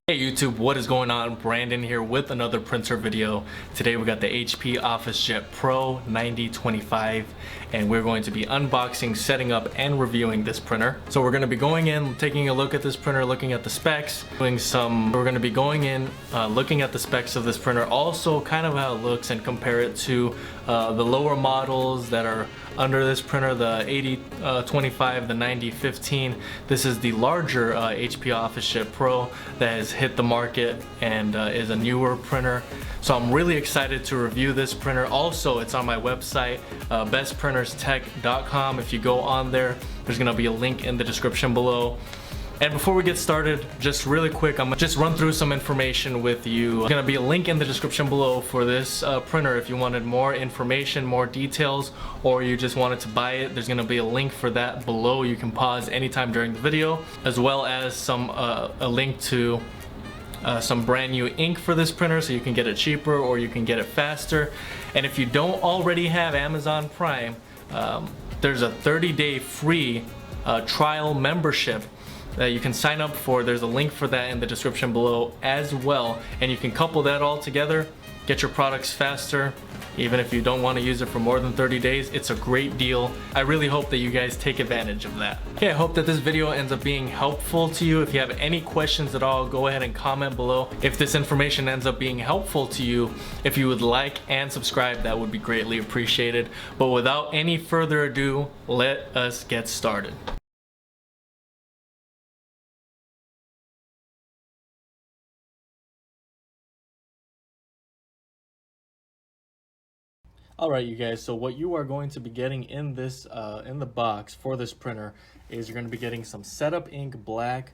Hey YouTube, what is going on? Brandon here with another printer video. Today we got the HP Officejet Pro 9025 and we're going to be unboxing, setting up, and reviewing this printer. So we're going to be going in, taking a look at this printer, looking at the specs, we're going to be going in, looking at the specs of this printer, also kind of how it looks and compare it to the lower models that are under this printer, the 8025, the 9015. This is the larger HP Officejet Pro that has hit the market and is a newer printer. So I'm really excited to review this printer. Also, it's on my website, bestprinterstech.com. If you go on there, there's gonna be a link in the description below. And before we get started, just really quick, I'm gonna just run through some information with you. There's gonna be a link in the description below for this printer if you wanted more information, more details, or you just wanted to buy it. There's gonna be a link for that below. You can pause anytime during the video, as well as some a link to some brand new ink for this printer so you can get it cheaper or you can get it faster. And if you don't already have Amazon Prime, there's a 30-day free trial membership that you can sign up for. There's a link for that in the description below as well, and you can couple that all together, get your products faster. Even if you don't want to use it for more than 30 days, it's a great deal. I really hope that you guys take advantage of that. Okay, I hope that this video ends up being helpful to you. If you have any questions at all, go ahead and comment below. If this information ends up being helpful to you, if you would like and subscribe, that would be greatly appreciated. But without any further ado, let us get started. Alright you guys, so what you are going to be getting in this in the box for this printer is you're going to be getting some setup ink, black,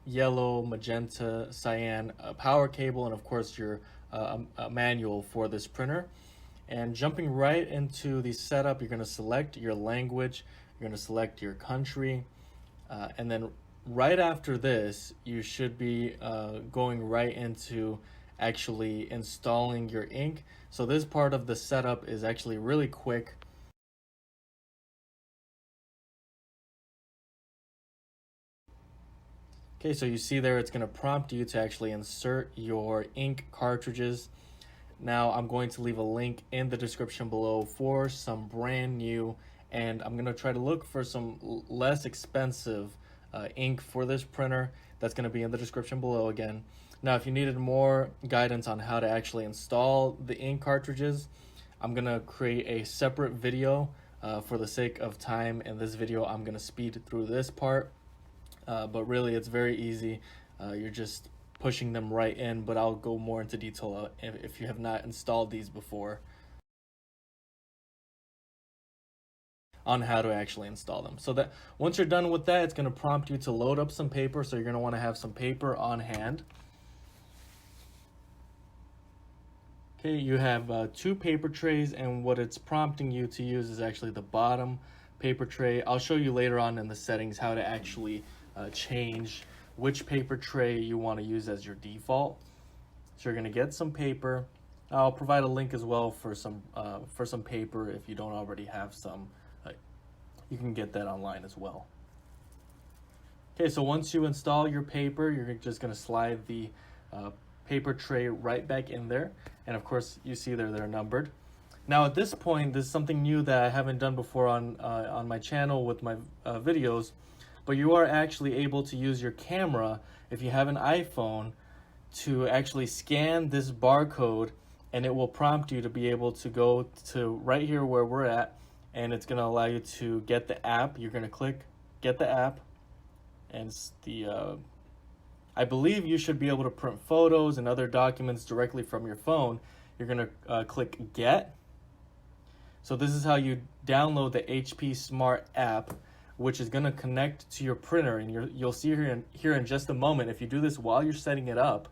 yellow, magenta, cyan, a power cable, and of course your a manual for this printer. And jumping right into the setup, you're going to select your language, you're going to select your country, and then right after this you should be going right into actually installing your ink. So this part of the setup is actually really quick. Okay, so you see there it's going to prompt you to actually insert your ink cartridges. Now I'm going to leave a link in the description below for some brand new, and I'm going to try to look for some less expensive ink for this printer. That's going to be in the description below again. Now, if you needed more guidance on how to actually install the ink cartridges, I'm going to create a separate video for the sake of time. In this video, I'm going to speed through this part, but really it's very easy. You're just pushing them right in, but I'll go more into detail if you have not installed these before on how to actually install them. So that once you're done with that, it's going to prompt you to load up some paper. So you're going to want to have some paper on hand. Okay, you have two paper trays, and what it's prompting you to use is actually the bottom paper tray. I'll show you later on in the settings how to actually change which paper tray you want to use as your default. So you're going to get some paper. I'll provide a link as well for some paper if you don't already have some. You can get that online as well. Okay, so once you install your paper, you're just going to slide the paper tray right back in there, and of course you see they're numbered. Now at this point, this is something new that I haven't done before on my channel with my videos, but you are actually able to use your camera if you have an iPhone to actually scan this barcode, and it will prompt you to be able to go to right here where we're at, and it's going to allow you to get the app. You're going to click get the app, and it's the I believe you should be able to print photos and other documents directly from your phone. You're going to click Get. So this is how you download the HP Smart app, which is going to connect to your printer. And you'll see here in just a moment, if you do this while you're setting it up,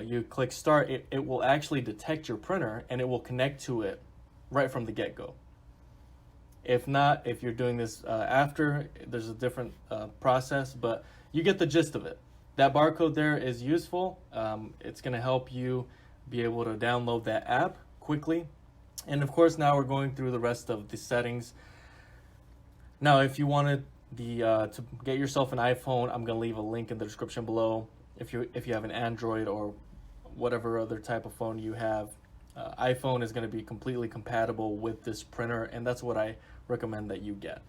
you click Start, it will actually detect your printer and it will connect to it right from the get-go. If not, if you're doing this after, there's a different process, but you get the gist of it. That barcode there is useful. It's going to help you be able to download that app quickly. And of course, now we're going through the rest of the settings. Now, if you want to To get yourself an iPhone, I'm gonna leave a link in the description below. If you have an Android or whatever other type of phone you have, iPhone is going to be completely compatible with this printer, and that's what I recommend that you get.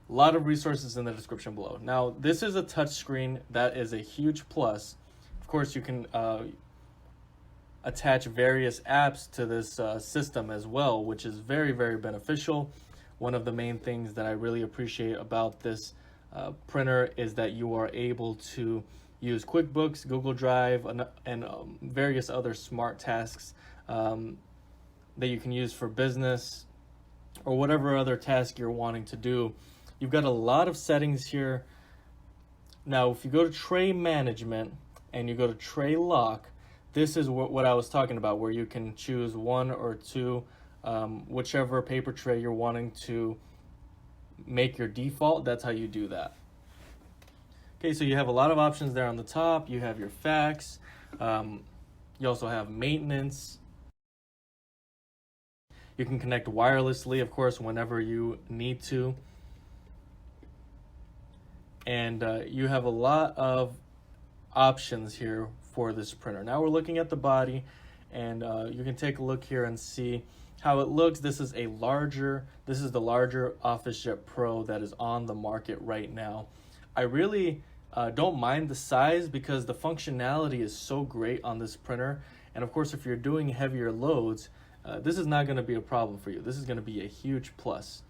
A lot of resources in the description below. Now, this is a touchscreen. That is a huge plus. Of course, you can attach various apps to this system as well, which is very, very beneficial. One of the main things that I really appreciate about this printer is that you are able to use QuickBooks, Google Drive, and various other smart tasks that you can use for business or whatever other task you're wanting to do. You've got a lot of settings here. Now, if you go to tray management and you go to tray lock, this is what I was talking about, where you can choose one or two, whichever paper tray you're wanting to make your default. That's how you do that. Okay, so you have a lot of options there on the top. You have your fax. You also have maintenance. You can connect wirelessly, of course, whenever you need to. And you have a lot of options here for this printer. Now we're looking at the body, and you can take a look here and see how it looks. This is the larger Officejet Pro that is on the market right now. I really don't mind the size because the functionality is so great on this printer. And of course, if you're doing heavier loads, this is not going to be a problem for you. This is going to be a huge plus.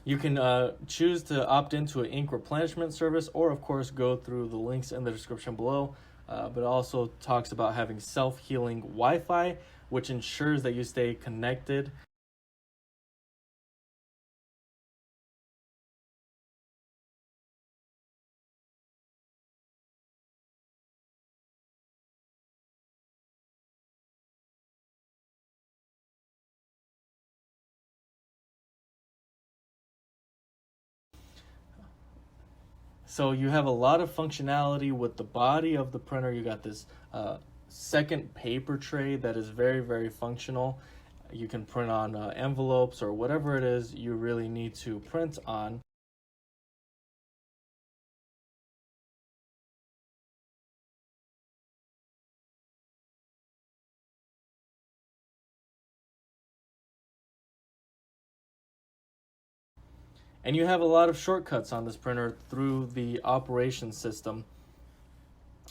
You can choose to opt into an ink replenishment service, or of course go through the links in the description below. But it also talks about having self-healing Wi-Fi, which ensures that you stay connected. So you have a lot of functionality with the body of the printer. You got this second paper tray that is very, very functional. You can print on envelopes or whatever it is you really need to print on. And you have a lot of shortcuts on this printer through the operation system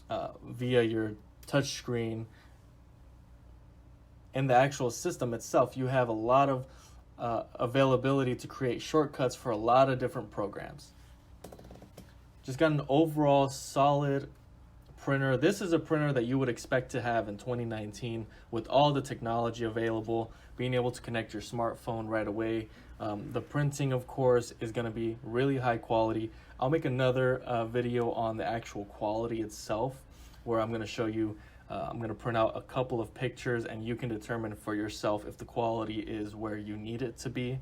via your touchscreen. In the actual system itself, you have a lot of availability to create shortcuts for a lot of different programs. Just got an overall solid printer. This is a printer that you would expect to have in 2019 with all the technology available, being able to connect your smartphone right away. The printing, of course, is going to be really high quality. I'll make another video on the actual quality itself, where I'm going to show you, I'm going to print out a couple of pictures and you can determine for yourself if the quality is where you need it to be.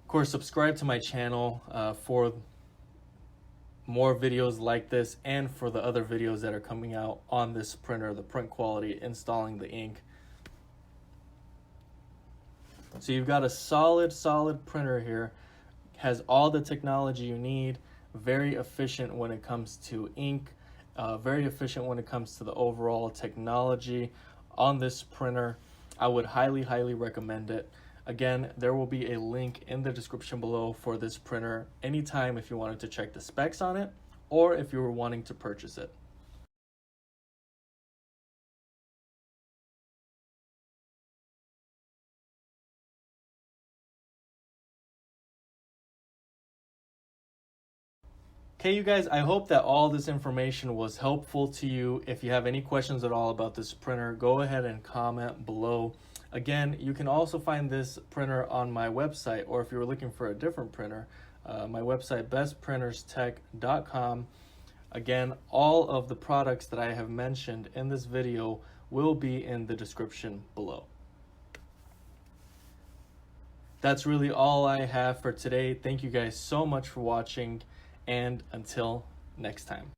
Of course, subscribe to my channel for more videos like this and for the other videos that are coming out on this printer, the print quality, installing the ink. So you've got a solid printer here, has all the technology you need, very efficient when it comes to ink, very efficient when it comes to the overall technology on this printer. I would highly recommend it. Again, there will be a link in the description below for this printer anytime if you wanted to check the specs on it or if you were wanting to purchase it. Okay, you guys, I hope that all this information was helpful to you. If you have any questions at all about this printer, go ahead and comment below. Again, you can also find this printer on my website, or if you were looking for a different printer, my website, bestprinterstech.com. Again, all of the products that I have mentioned in this video will be in the description below. That's really all I have for today. Thank you guys so much for watching, and until next time.